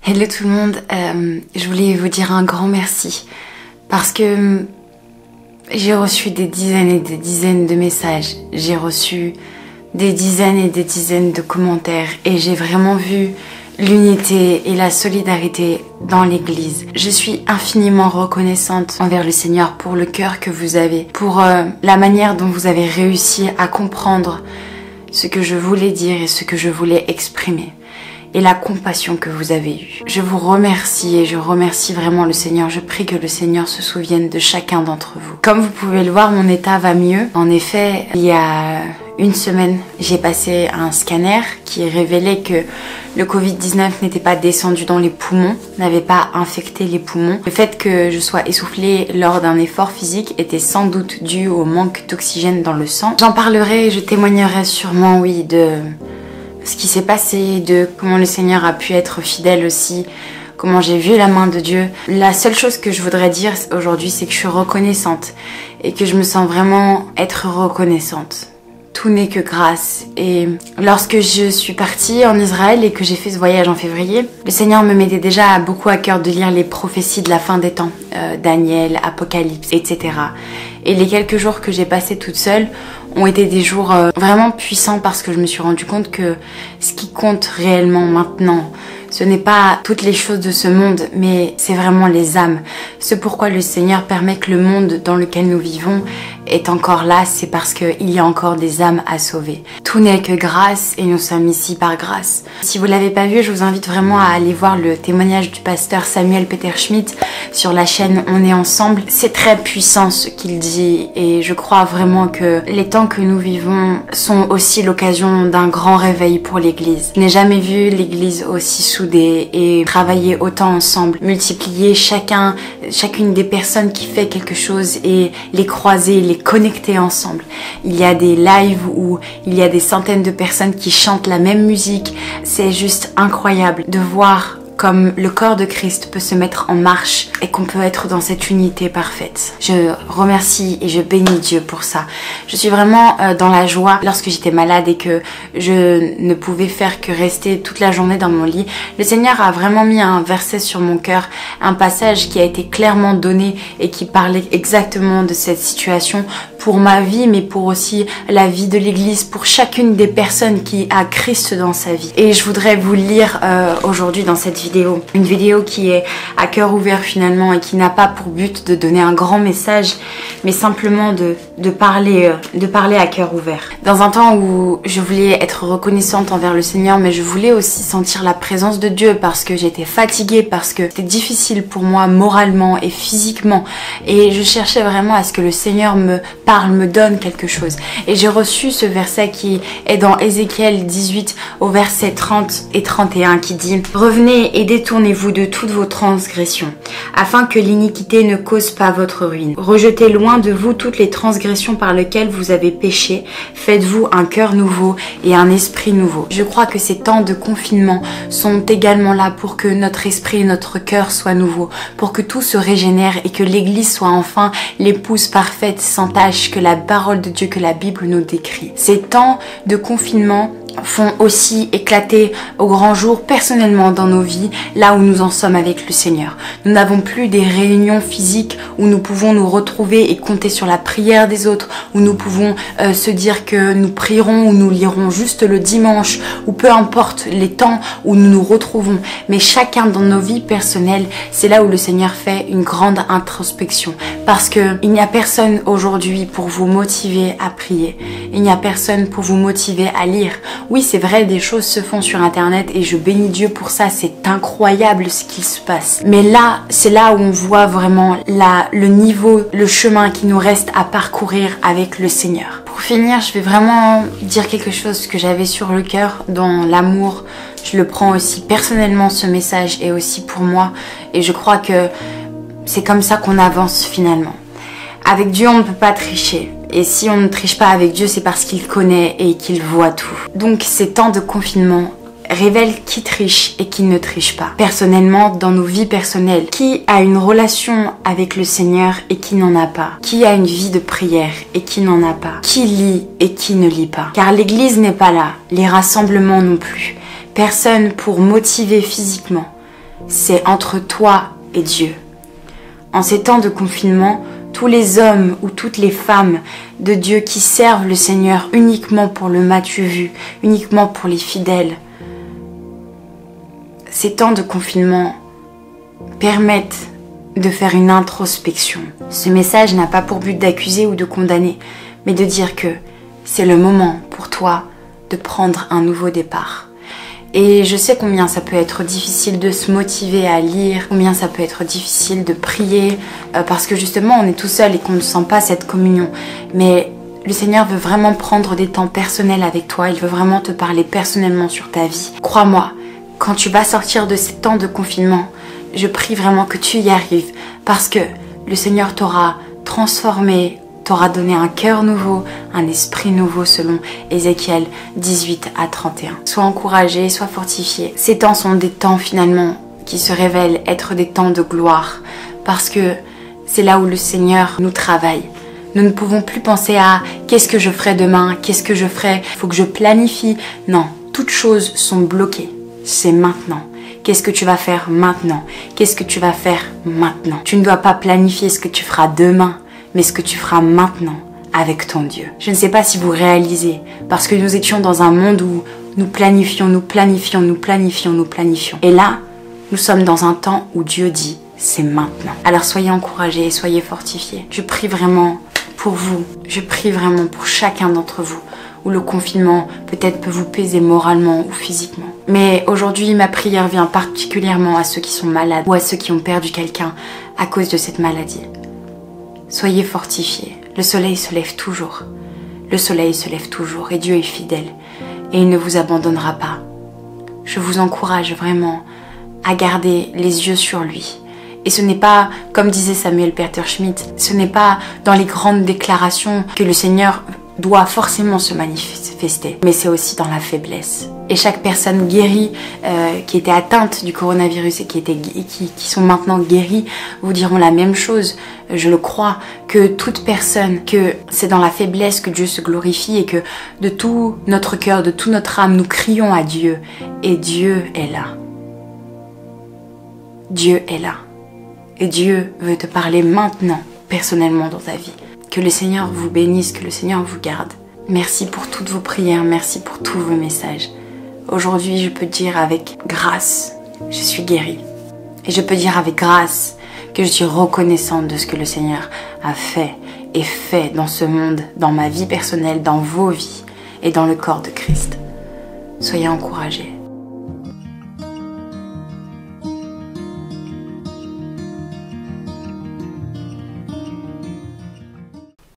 Hello tout le monde, je voulais vous dire un grand merci parce que j'ai reçu des dizaines et des dizaines de messages, j'ai reçu des dizaines et des dizaines de commentaires et j'ai vraiment vu l'unité et la solidarité dans l'église. Je suis infiniment reconnaissante envers le Seigneur pour le cœur que vous avez, pour la manière dont vous avez réussi à comprendre ce que je voulais dire et ce que je voulais exprimer. Et la compassion que vous avez eue. Je vous remercie et je remercie vraiment le Seigneur. Je prie que le Seigneur se souvienne de chacun d'entre vous. Comme vous pouvez le voir, mon état va mieux. En effet, il y a une semaine, j'ai passé un scanner qui révélait que le Covid-19 n'était pas descendu dans les poumons, n'avait pas infecté les poumons. Le fait que je sois essoufflée lors d'un effort physique était sans doute dû au manque d'oxygène dans le sang. J'en parlerai et je témoignerai sûrement, oui, de ce qui s'est passé, de comment le Seigneur a pu être fidèle aussi, comment j'ai vu la main de Dieu. La seule chose que je voudrais dire aujourd'hui, c'est que je suis reconnaissante et que je me sens vraiment être reconnaissante. Tout n'est que grâce. Et lorsque je suis partie en Israël et que j'ai fait ce voyage en février, le Seigneur me mettait déjà beaucoup à cœur de lire les prophéties de la fin des temps, Daniel, Apocalypse, etc. Et les quelques jours que j'ai passés toute seule ont été des jours vraiment puissants parce que je me suis rendu compte que ce qui compte réellement maintenant, ce n'est pas toutes les choses de ce monde, mais c'est vraiment les âmes. Ce pourquoi le Seigneur permet que le monde dans lequel nous vivons est encore là, c'est parce qu'il y a encore des âmes à sauver. Tout n'est que grâce et nous sommes ici par grâce. Si vous l'avez pas vu, je vous invite vraiment à aller voir le témoignage du pasteur Samuel Peter Schmidt sur la chaîne On est ensemble. C'est très puissant ce qu'il dit et je crois vraiment que les temps que nous vivons sont aussi l'occasion d'un grand réveil pour l'église. Je n'ai jamais vu l'église aussi soudée et travailler autant ensemble, multiplier chacune des personnes qui fait quelque chose et les croiser, les connecter ensemble. Il y a des lives où il y a des centaines de personnes qui chantent la même musique. C'est juste incroyable de voir comme le corps de Christ peut se mettre en marche et qu'on peut être dans cette unité parfaite. Je remercie et je bénis Dieu pour ça. Je suis vraiment dans la joie. Lorsque j'étais malade et que je ne pouvais faire que rester toute la journée dans mon lit, le Seigneur a vraiment mis un verset sur mon cœur, un passage qui a été clairement donné et qui parlait exactement de cette situation pour ma vie, mais pour aussi la vie de l'église, pour chacune des personnes qui a Christ dans sa vie. Et je voudrais vous lire aujourd'hui dans cette vidéo, une vidéo qui est à cœur ouvert finalement et qui n'a pas pour but de donner un grand message, mais simplement de parler à cœur ouvert. Dans un temps où je voulais être reconnaissante envers le Seigneur, mais je voulais aussi sentir la présence de Dieu parce que j'étais fatiguée, parce que c'était difficile pour moi moralement et physiquement, et je cherchais vraiment à ce que le Seigneur me parle, me donne quelque chose. Et j'ai reçu ce verset qui est dans Ézéchiel 18 au verset 30 et 31 qui dit « Revenez et détournez-vous de toutes vos transgressions, afin que l'iniquité ne cause pas votre ruine. Rejetez loin de vous toutes les transgressions par lesquelles vous avez péché. Faites-vous un cœur nouveau et un esprit nouveau. » Je crois que ces temps de confinement sont également là pour que notre esprit et notre cœur soient nouveaux, pour que tout se régénère et que l'Église soit enfin l'épouse parfaite, sans tache, que la parole de Dieu, que la Bible nous décrit. Ces temps de confinement font aussi éclater au grand jour personnellement dans nos vies, là où nous en sommes avec le Seigneur. Nous n'avons plus des réunions physiques où nous pouvons nous retrouver et compter sur la prière des autres, où nous pouvons se dire que nous prierons ou nous lirons juste le dimanche, ou peu importe les temps où nous nous retrouvons. Mais chacun dans nos vies personnelles, c'est là où le Seigneur fait une grande introspection. Parce que il n'y a personne aujourd'hui pour vous motiver à prier. Il n'y a personne pour vous motiver à lire. Oui, c'est vrai, des choses se font sur Internet et je bénis Dieu pour ça, c'est incroyable ce qui se passe. Mais là, c'est là où on voit vraiment le niveau, le chemin qui nous reste à parcourir avec le Seigneur. Pour finir, je vais vraiment dire quelque chose que j'avais sur le cœur, dans l'amour. Je le prends aussi personnellement, ce message, et aussi pour moi. Et je crois que c'est comme ça qu'on avance finalement. Avec Dieu, on ne peut pas tricher. Et si on ne triche pas avec Dieu, c'est parce qu'il connaît et qu'il voit tout. Donc ces temps de confinement révèlent qui triche et qui ne triche pas. Personnellement, dans nos vies personnelles, qui a une relation avec le Seigneur et qui n'en a pas? Qui a une vie de prière et qui n'en a pas? Qui lit et qui ne lit pas? Car l'église n'est pas là, les rassemblements non plus. Personne pour motiver physiquement c'est entre toi et Dieu. En ces temps de confinement, tous les hommes ou toutes les femmes de Dieu qui servent le Seigneur uniquement pour le m'as-tu vu, uniquement pour les fidèles, ces temps de confinement permettent de faire une introspection. Ce message n'a pas pour but d'accuser ou de condamner, mais de dire que c'est le moment pour toi de prendre un nouveau départ. Et je sais combien ça peut être difficile de se motiver à lire, combien ça peut être difficile de prier, parce que justement on est tout seul et qu'on ne sent pas cette communion. Mais le Seigneur veut vraiment prendre des temps personnels avec toi, il veut vraiment te parler personnellement sur ta vie. Crois-moi, quand tu vas sortir de ces temps de confinement, je prie vraiment que tu y arrives, parce que le Seigneur t'aura transformé, t'aura donné un cœur nouveau, un esprit nouveau selon Ézéchiel 18 à 31. Sois encouragé, sois fortifié. Ces temps sont des temps finalement qui se révèlent être des temps de gloire, parce que c'est là où le Seigneur nous travaille. Nous ne pouvons plus penser à qu'est-ce que je ferai demain, qu'est-ce que je ferai, il faut que je planifie. Non, toutes choses sont bloquées. C'est maintenant. Qu'est-ce que tu vas faire maintenant? Qu'est-ce que tu vas faire maintenant? Tu ne dois pas planifier ce que tu feras demain, mais ce que tu feras maintenant avec ton Dieu. Je ne sais pas si vous réalisez, parce que nous étions dans un monde où nous planifions. Et là, nous sommes dans un temps où Dieu dit, c'est maintenant. Alors soyez encouragés et soyez fortifiés. Je prie vraiment pour vous. Je prie vraiment pour chacun d'entre vous, où le confinement peut-être peut vous peser moralement ou physiquement. Mais aujourd'hui, ma prière vient particulièrement à ceux qui sont malades ou à ceux qui ont perdu quelqu'un à cause de cette maladie. Soyez fortifiés. Le soleil se lève toujours. Le soleil se lève toujours et Dieu est fidèle et il ne vous abandonnera pas. Je vous encourage vraiment à garder les yeux sur lui. Et ce n'est pas, comme disait Samuel Peter Schmidt, ce n'est pas dans les grandes déclarations que le Seigneur doit forcément se manifester, mais c'est aussi dans la faiblesse. Et chaque personne guérie qui était atteinte du coronavirus et qui sont maintenant guéries vous diront la même chose. Je le crois, que toute personne, que c'est dans la faiblesse que Dieu se glorifie et que de tout notre cœur, de toute notre âme, nous crions à Dieu. Et Dieu est là. Dieu est là. Et Dieu veut te parler maintenant, personnellement dans ta vie. Que le Seigneur vous bénisse, que le Seigneur vous garde. Merci pour toutes vos prières, merci pour tous vos messages. Aujourd'hui, je peux dire avec grâce, je suis guérie. Et je peux dire avec grâce que je suis reconnaissante de ce que le Seigneur a fait et fait dans ce monde, dans ma vie personnelle, dans vos vies et dans le corps de Christ. Soyez encouragés.